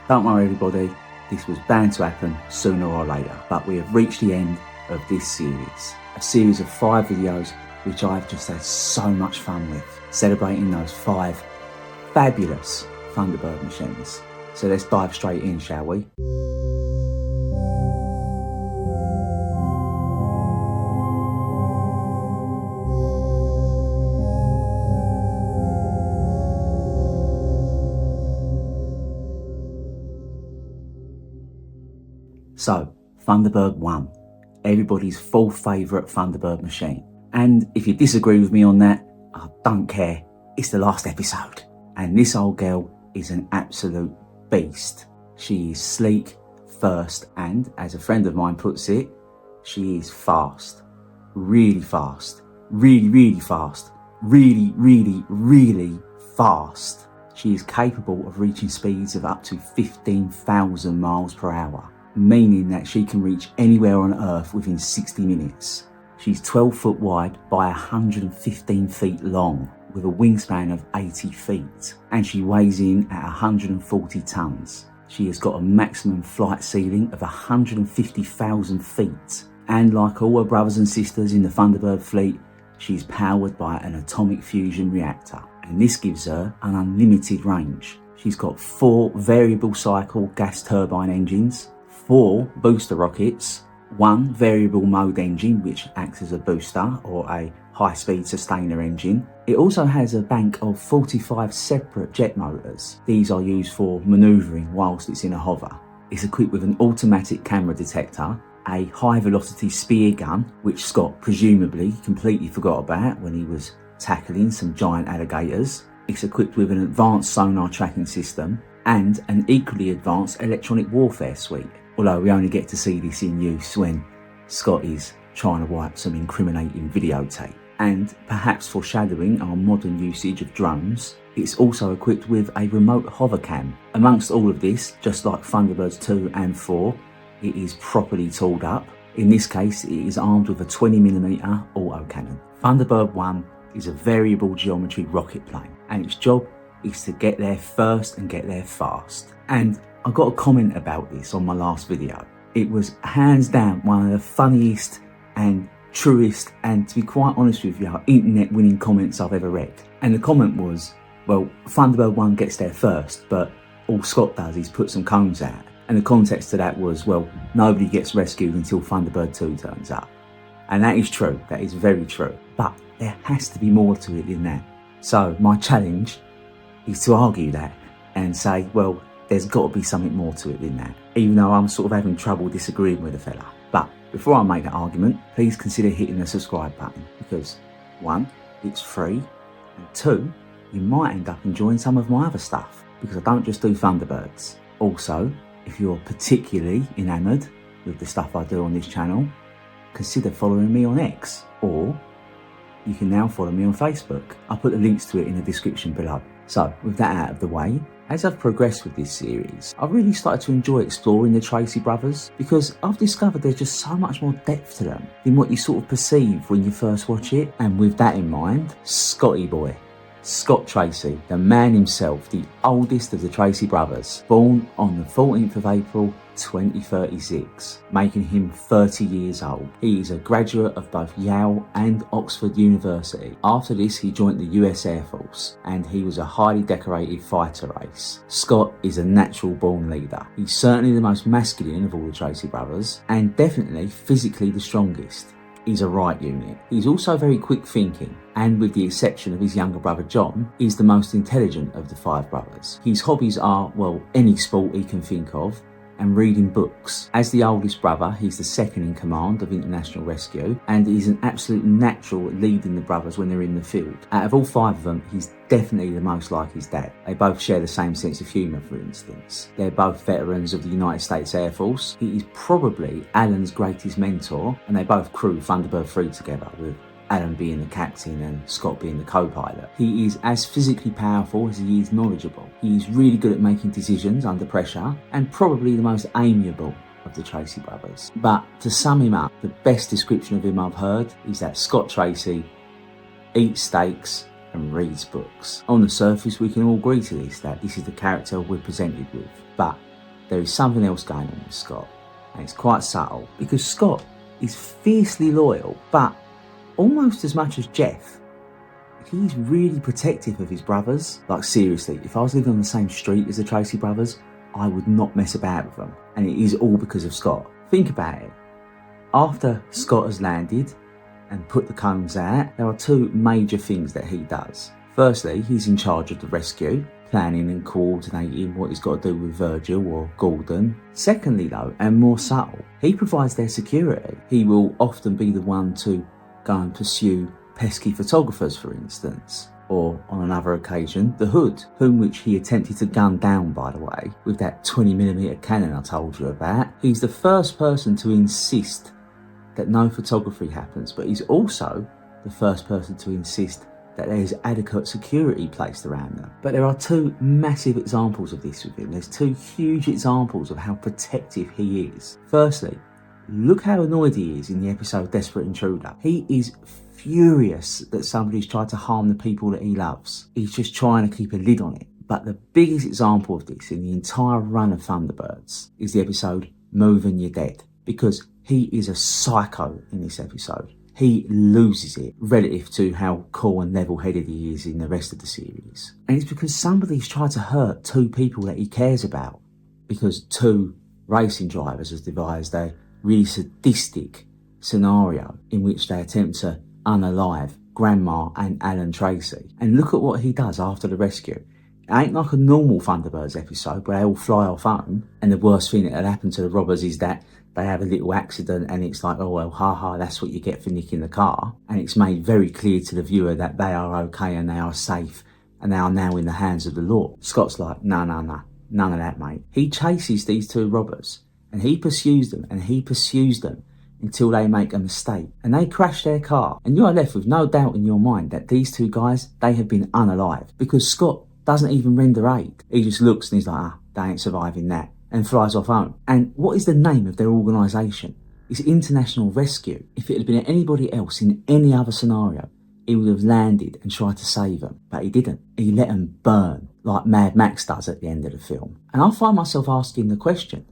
Don't worry everybody, this was bound to happen sooner or later, but we have reached the end of this series. A series of 5 videos which I've just had so much fun with, celebrating those 5 fabulous Thunderbird machines. So let's dive straight in, shall we? So, Thunderbird 1, everybody's full favourite Thunderbird machine. And if you disagree with me on that, I don't care, it's the last episode. And this old girl is an absolute beast. She is sleek, first, and as a friend of mine puts it, she is fast. Really fast. Really fast. Really fast. She is capable of reaching speeds of up to 15,000 miles per hour. Meaning that she can reach anywhere on Earth within 60 minutes. She's 12 foot wide by 115 feet long, with a wingspan of 80 feet, and she weighs in at 140 tons. She has got a maximum flight ceiling of 150,000 feet, and like all her brothers and sisters in the Thunderbird fleet, she's powered by an atomic fusion reactor, and this gives her an unlimited range. She's got 4 variable cycle gas turbine engines, 4 booster rockets, 1 variable mode engine which acts as a booster or a high-speed sustainer engine. It also has a bank of 45 separate jet motors. These are used for manoeuvring whilst it's in a hover. It's equipped with an automatic camera detector, a high-velocity spear gun, which Scott presumably completely forgot about when he was tackling some giant alligators. It's equipped with an advanced sonar tracking system and an equally advanced electronic warfare suite. Although we only get to see this in use when Scott is trying to wipe some incriminating videotape. And perhaps foreshadowing our modern usage of drones, it's also equipped with a remote hover cam. Amongst all of this, just like Thunderbirds 2 and 4, it is properly tooled up. In this case, it is armed with a 20mm autocannon. Thunderbird 1 is a variable geometry rocket plane, and its job is to get there first and get there fast. And I got a comment about this on my last video. It was hands down one of the funniest and truest, and to be quite honest with you, internet winning comments I've ever read. And the comment was, well, Thunderbird 1 gets there first, but all Scott does is put some cones out. And the context to that was, well, nobody gets rescued until Thunderbird 2 turns up. And that is true, that is very true. But there has to be more to it than that. So my challenge is to argue that and say, well, there's got to be something more to it than that, even though I'm sort of having trouble disagreeing with the fella. But before I make that argument, please consider hitting the subscribe button, because 1, it's free, and 2, you might end up enjoying some of my other stuff, because I don't just do Thunderbirds. Also, if you're particularly enamoured with the stuff I do on this channel, consider following me on X, or you can now follow me on Facebook. I'll put the links to it in the description below. So, with that out of the way, as I've progressed with this series, I've really started to enjoy exploring the Tracy brothers, because I've discovered there's just so much more depth to them than what you sort of perceive when you first watch it. And with that in mind, Scotty boy, Scott Tracy, the man himself, the oldest of the Tracy brothers, born on the 14th of April 2036, making him 30 years old. He is a graduate of both Yale and Oxford University. After this, he joined the US Air Force, and he was a highly decorated fighter ace. Scott is a natural born leader. He's certainly the most masculine of all the Tracy brothers, and definitely physically the strongest. He's a right unit. He's also very quick thinking, and with the exception of his younger brother John, is the most intelligent of the 5 brothers. His hobbies are, well, any sport he can think of, and reading books. As the oldest brother, he's the second in command of international rescue, and he's an absolute natural at leading the brothers when they're in the field. Out of all 5 of them, he's definitely the most like his dad. They both share the same sense of humour, for instance. They're both veterans of the United States Air Force. He is probably Alan's greatest mentor, and they both crew Thunderbird 3 together, with Alan being the captain and Scott being the co-pilot. He is as physically powerful as he is knowledgeable. He is really good at making decisions under pressure, and probably the most amiable of the Tracy brothers. But to sum him up, the best description of him I've heard is that Scott Tracy eats steaks and reads books. On the surface, we can all agree to this, that this is the character we're presented with. But there is something else going on with Scott, and it's quite subtle, because Scott is fiercely loyal, but almost as much as Jeff, he's really protective of his brothers. Like seriously, if I was living on the same street as the Tracy brothers, I would not mess about with them, and it is all because of Scott. Think about it. After Scott has landed and put the cones out, there are two major things that he does. Firstly, he's in charge of the rescue, planning and coordinating what he's got to do with Virgil or Gordon. Secondly though, and more subtle, he provides their security. He will often be the one to go and pursue pesky photographers, for instance, or on another occasion, the Hood, whom which he attempted to gun down, by the way, with that 20mm cannon I told you about. He's the first person to insist that no photography happens, but he's also the first person to insist that there is adequate security placed around them. But there are two massive examples of this with him. There's two huge examples of how protective he is. Firstly, look how annoyed he is in the episode Desperate Intruder. He is furious that somebody's tried to harm the people that he loves. He's just trying to keep a lid on it. But the biggest example of this in the entire run of Thunderbirds is the episode Move and You're Dead, because he is a psycho in this episode. He loses it relative to how cool and level-headed he is in the rest of the series. And it's because somebody's tried to hurt two people that he cares about, because two racing drivers has devised a really sadistic scenario in which they attempt to unalive Grandma and Alan Tracy. And look at what he does after the rescue. It ain't like a normal Thunderbirds episode where they all fly off home and the worst thing that had happened to the robbers is that they have a little accident and it's like, oh well, haha, that's what you get for nicking the car. And it's made very clear to the viewer that they are okay and they are safe and they are now in the hands of the law. Scott's like, no, none of that, mate. He chases these two robbers and he pursues them and he pursues them until they make a mistake and they crash their car. And you are left with no doubt in your mind that these two guys, they have been unalived, because Scott doesn't even render aid. He just looks and he's like, they ain't surviving that, and flies off home. And what is the name of their organisation? It's International Rescue. If it had been anybody else in any other scenario, he would have landed and tried to save them, but he didn't. He let them burn, like Mad Max does at the end of the film. And I find myself asking the question,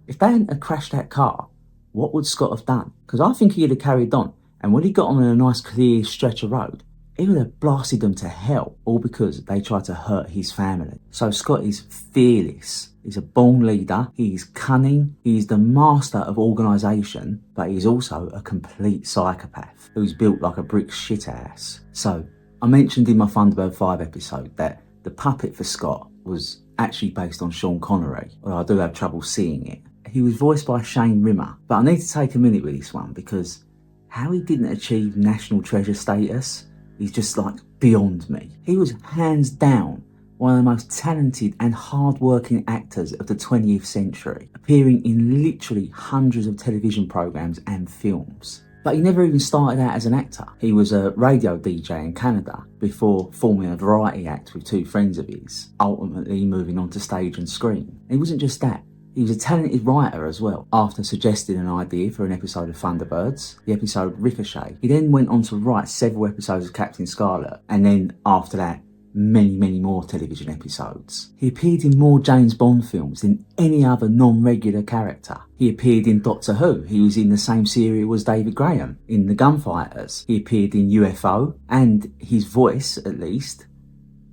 if they hadn't have crashed that car, what would Scott have done? Because I think he'd have carried on, and when he got on a nice clear stretch of road, he would have blasted them to hell, all because they tried to hurt his family. So Scott is fearless. He's a born leader. He's cunning. He's the master of organisation, but he's also a complete psychopath who's built like a brick shithouse. So I mentioned in my Thunderbird 5 episode that the puppet for Scott was actually based on Sean Connery, although I do have trouble seeing it. He was voiced by Shane Rimmer, but I need to take a minute with this one because how he didn't achieve national treasure status is just like beyond me. He was hands down one of the most talented and hard-working actors of the 20th century, appearing in literally hundreds of television programmes and films. But he never even started out as an actor. He was a radio DJ in Canada before forming a variety act with two friends of his, ultimately moving on to stage and screen. And he wasn't just that. He was a talented writer as well. After suggesting an idea for an episode of Thunderbirds, the episode Ricochet, he then went on to write several episodes of Captain Scarlet, and then after that, many more television episodes. He appeared in more James Bond films than any other non-regular character. He appeared in Doctor Who. He was in the same serial as David Graham in The Gunfighters. He appeared in UFO, and his voice, at least,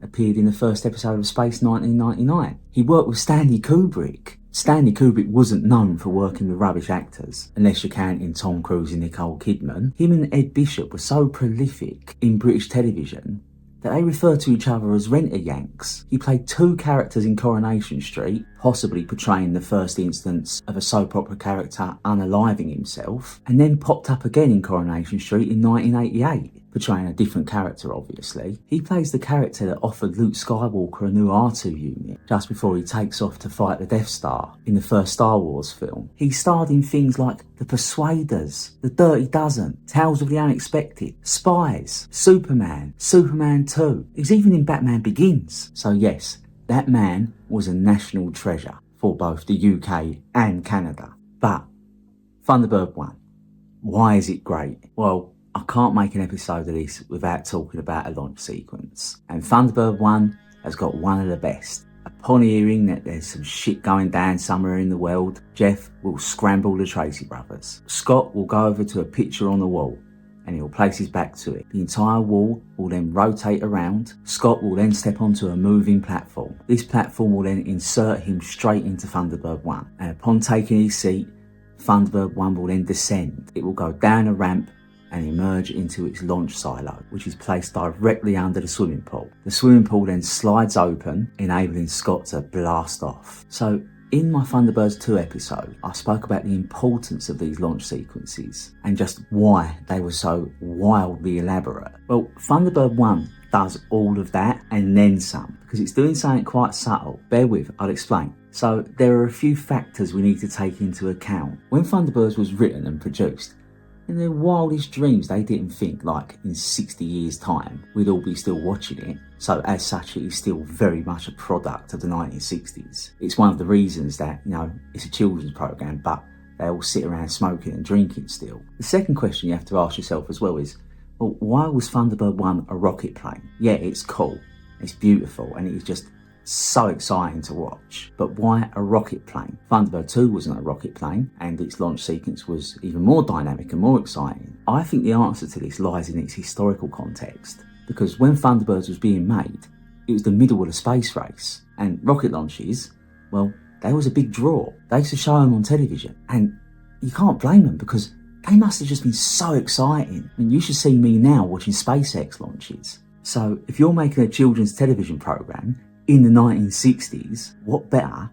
appeared in the first episode of Space 1999. He worked with Stanley Kubrick. Stanley Kubrick wasn't known for working with rubbish actors, unless you're counting Tom Cruise and Nicole Kidman. Him and Ed Bishop were so prolific in British television that they refer to each other as renter-yanks. He played two characters in Coronation Street, possibly portraying the first instance of a soap opera character unaliving himself, and then popped up again in Coronation Street in 1988, portraying a different character obviously. He plays the character that offered Luke Skywalker a new R2 unit just before he takes off to fight the Death Star in the first Star Wars film. He starred in things like The Persuaders, The Dirty Dozen, Tales of the Unexpected, Spies, Superman, Superman 2. He's even in Batman Begins. So yes, that man was a national treasure for both the UK and Canada. But Thunderbird 1, why is it great? Well, I can't make an episode of this without talking about a launch sequence. And Thunderbird 1 has got one of the best, a Upon hearing that there's some shit going down somewhere in the world, Jeff will scramble the Tracy brothers. Scott will go over to a picture on the wall and he'll place his back to it. The entire wall will then rotate around. Scott will then step onto a moving platform. This platform will then insert him straight into Thunderbird 1. And upon taking his seat, Thunderbird 1 will then descend. It will go down a ramp and emerge into its launch silo, which is placed directly under the swimming pool. The swimming pool then slides open, enabling Scott to blast off. So in my Thunderbirds 2 episode, I spoke about the importance of these launch sequences and just why they were so wildly elaborate. Well, Thunderbird 1 does all of that and then some, because it's doing something quite subtle. Bear with, I'll explain. So there are a few factors we need to take into account. When Thunderbirds was written and produced, in their wildest dreams they didn't think like in 60 years time we'd all be still watching it. So as such, it is still very much a product of the 1960s. It's one of the reasons that, it's a children's program, but they all sit around smoking and drinking still. The second question you have to ask yourself as well is, well, why was Thunderbird 1 a rocket plane? Yeah, it's cool, it's beautiful, and it is just so exciting to watch. But why a rocket plane? Thunderbird 2 wasn't a rocket plane, and its launch sequence was even more dynamic and more exciting. I think the answer to this lies in its historical context, because when Thunderbirds was being made, it was the middle of the space race, and rocket launches, well, they was a big draw. They used to show them on television, and you can't blame them because they must have just been so exciting. I mean, you should see me now watching SpaceX launches. So if you're making a children's television program in the 1960s, what better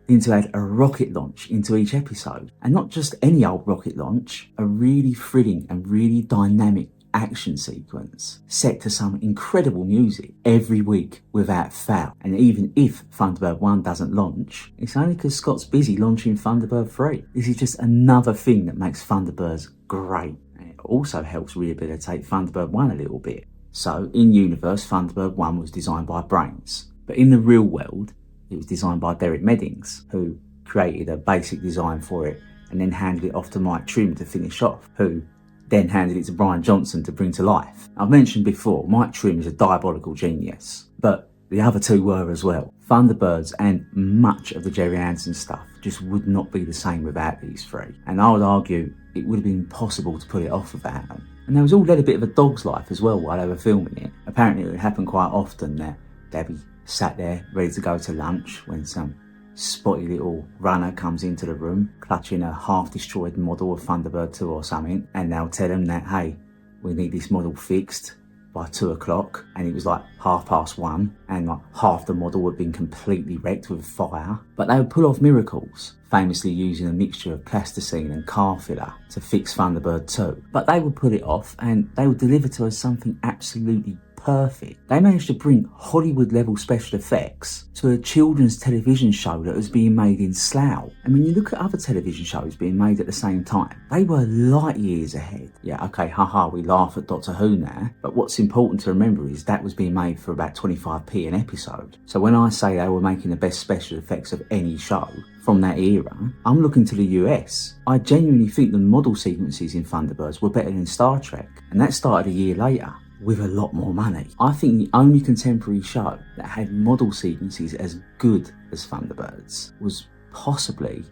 than to add a rocket launch into each episode? And not just any old rocket launch, a really thrilling and really dynamic action sequence set to some incredible music every week without fail. And even if Thunderbird 1 doesn't launch, it's only because Scott's busy launching Thunderbird 3. This is just another thing that makes Thunderbirds great. And it also helps rehabilitate Thunderbird 1 a little bit. So in universe, Thunderbird 1 was designed by brains. But in the real world, it was designed by Derek Meddings, who created a basic design for it and then handed it off to Mike Trim to finish off, who then handed it to Brian Johnson to bring to life. I've mentioned before, Mike Trim is a diabolical genius, but the other two were as well. Thunderbirds and much of the Gerry Anderson stuff just would not be the same without these three. And I would argue it would have been impossible to put it off without them. And they was all led a bit of a dog's life as well while they were filming it. Apparently it would happen quite often that they'd be sat there ready to go to lunch when some spotty little runner comes into the room clutching a half-destroyed model of Thunderbird 2 or something, and they'll tell them that, hey, we need this model fixed by 2 o'clock, and it was like 1:30, and like half the model had been completely wrecked with fire. But they would pull off miracles, famously using a mixture of plasticine and car filler to fix Thunderbird 2. But they would put it off and they would deliver to us something absolutely perfect. They managed to bring Hollywood level special effects to a children's television show that was being made in Slough. And when you look at other television shows being made at the same time, they were light years ahead. Yeah, okay, haha, we laugh at Doctor Who now, but what's important to remember is that was being made for about 25p an episode. So when I say they were making the best special effects of any show from that era, I'm looking to the US. I genuinely think the model sequences in Thunderbirds were better than Star Trek, and that started a year later with a lot more money. I think the only contemporary show that had model sequences as good as Thunderbirds was possibly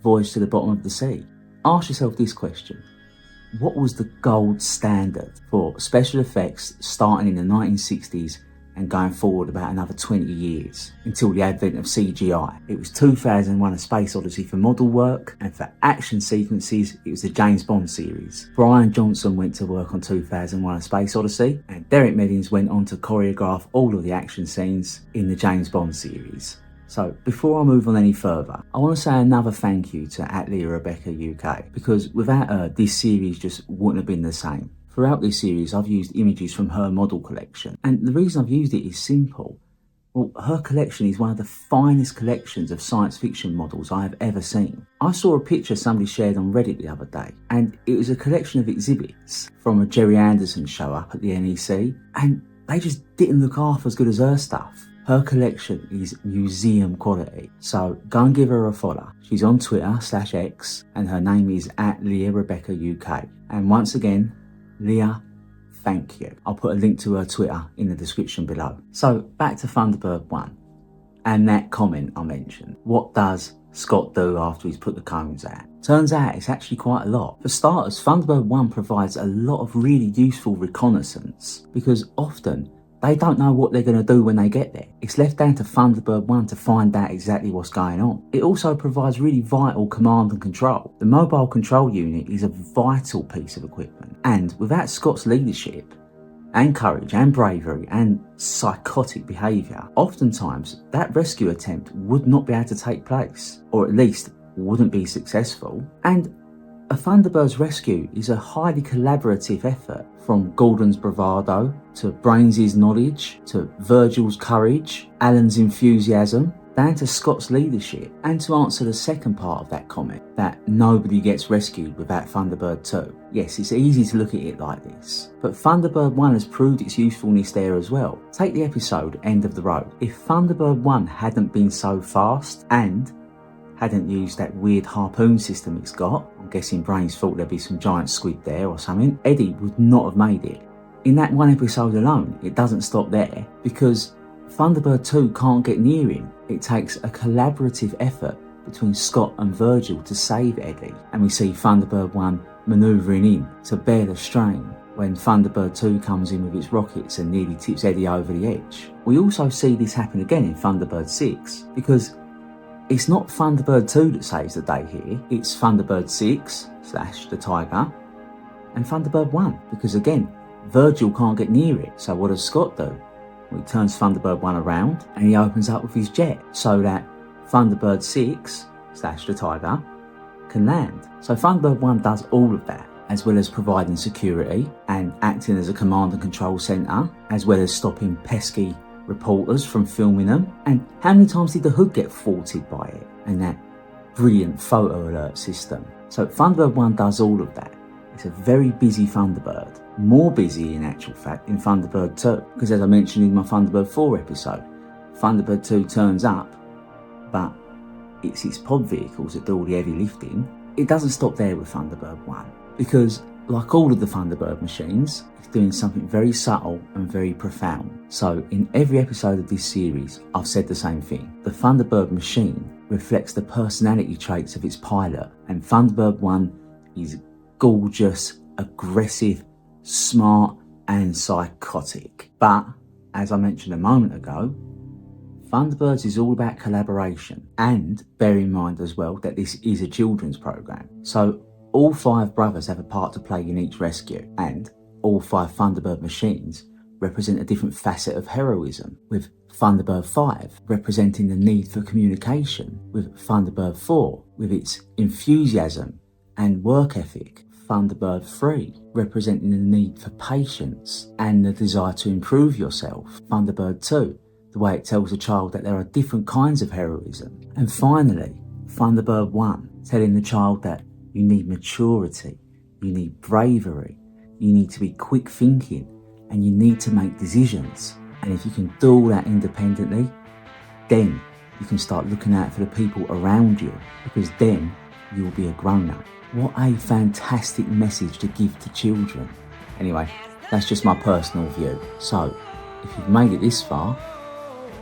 Voyage to the Bottom of the Sea. Ask yourself this question: what was the gold standard for special effects starting in the 1960s and going forward about another 20 years until the advent of CGI? It was 2001: A Space Odyssey for model work, and for action sequences it was the James Bond series. Brian Johnson went to work on 2001: A Space Odyssey, and Derek Meddings went on to choreograph all of the action scenes in the James Bond series. So before I move on any further, I want to say another thank you to @Leah Rebecca UK, because without her this series just wouldn't have been the same. Throughout this series, I've used images from her model collection, and the reason I've used it is simple. Well, her collection is one of the finest collections of science fiction models I have ever seen. I saw a picture somebody shared on Reddit the other day, and it was a collection of exhibits from a Gerry Anderson show up at the NEC, and they just didn't look half as good as her stuff. Her collection is museum quality, so go and give her a follow. She's on Twitter /X, and her name is @Leah Rebecca UK. And once again, Leah, thank you. I'll put a link to her Twitter in the description below. So back to Thunderbird 1. And that comment I mentioned, what does Scott do after he's put the cones out? Turns out it's actually quite a lot. For starters, Thunderbird 1 provides a lot of really useful reconnaissance, because often they don't know what they're going to do when they get there. It's left down to Thunderbird 1 to find out exactly what's going on. It also provides really vital command and control. The mobile control unit is a vital piece of equipment, and without Scott's leadership and courage and bravery and psychotic behaviour, oftentimes that rescue attempt would not be able to take place, or at least wouldn't be successful. And a Thunderbird's rescue is a highly collaborative effort, from Gordon's bravado to Brains's knowledge to Virgil's courage, Alan's enthusiasm, down to Scott's leadership. And to answer the second part of that comment, that nobody gets rescued without Thunderbird 2. Yes, it's easy to look at it like this, but Thunderbird 1 has proved its usefulness there as well. Take the episode End of the Road. If Thunderbird 1 hadn't been so fast and hadn't used that weird harpoon system it's got, I'm guessing Brains thought there'd be some giant squid there or something, Eddie would not have made it. In that one episode alone, it doesn't stop there, because Thunderbird 2 can't get near him. It takes a collaborative effort between Scott and Virgil to save Eddie, and we see Thunderbird 1 manoeuvring in to bear the strain when Thunderbird 2 comes in with its rockets and nearly tips Eddie over the edge. We also see this happen again in Thunderbird 6, because it's not Thunderbird 2 that saves the day here, it's Thunderbird 6 / the Tiger and Thunderbird 1, because again, Virgil can't get near it. So what does Scott do? Well, he turns Thunderbird 1 around and he opens up with his jet so that Thunderbird 6 / the Tiger can land. So Thunderbird 1 does all of that, as well as providing security and acting as a command and control centre, as well as stopping pesky reporters from filming them. And how many times did the hood get faulted by it? And that brilliant photo alert system. So Thunderbird 1 does all of that. It's a very busy Thunderbird. More busy in actual fact in Thunderbird 2, because as I mentioned in my Thunderbird 4 episode, Thunderbird 2 turns up, but it's its pod vehicles that do all the heavy lifting. It doesn't stop there with Thunderbird 1, because like all of the Thunderbird machines, it's doing something very subtle and very profound. So in every episode of this series, I've said the same thing. The Thunderbird machine reflects the personality traits of its pilot, and Thunderbird 1 is gorgeous, aggressive, smart and psychotic. But as I mentioned a moment ago, Thunderbirds is all about collaboration, and bear in mind as well that this is a children's program. So all 5 brothers have a part to play in each rescue, and all 5 Thunderbird machines represent a different facet of heroism, with Thunderbird 5 representing the need for communication, with Thunderbird 4 with its enthusiasm and work ethic, Thunderbird 3 representing the need for patience and the desire to improve yourself, Thunderbird 2 the way it tells a child that there are different kinds of heroism, and finally Thunderbird 1 telling the child that you need maturity, you need bravery, you need to be quick thinking, and you need to make decisions. And if you can do all that independently, then you can start looking out for the people around you, because then you'll be a grown-up. What a fantastic message to give to children. Anyway, that's just my personal view. So, if you've made it this far,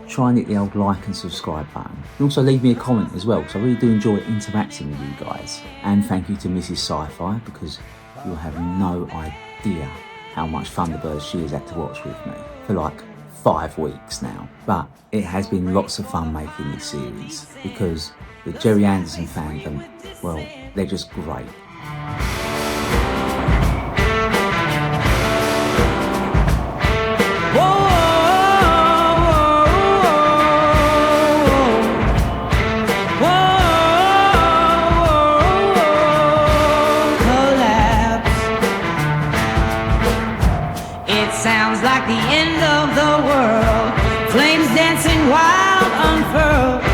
try and hit the old like and subscribe button. You can also leave me a comment as well, because I really do enjoy interacting with you guys. And thank you to Mrs. Sci-Fi, because you'll have no idea how much Thunderbirds she has had to watch with me for like 5 weeks now. But it has been lots of fun making this series, because the Gerry Anderson fandom, well, they're just great. Sounds like the end of the world. Flames dancing wild unfurled.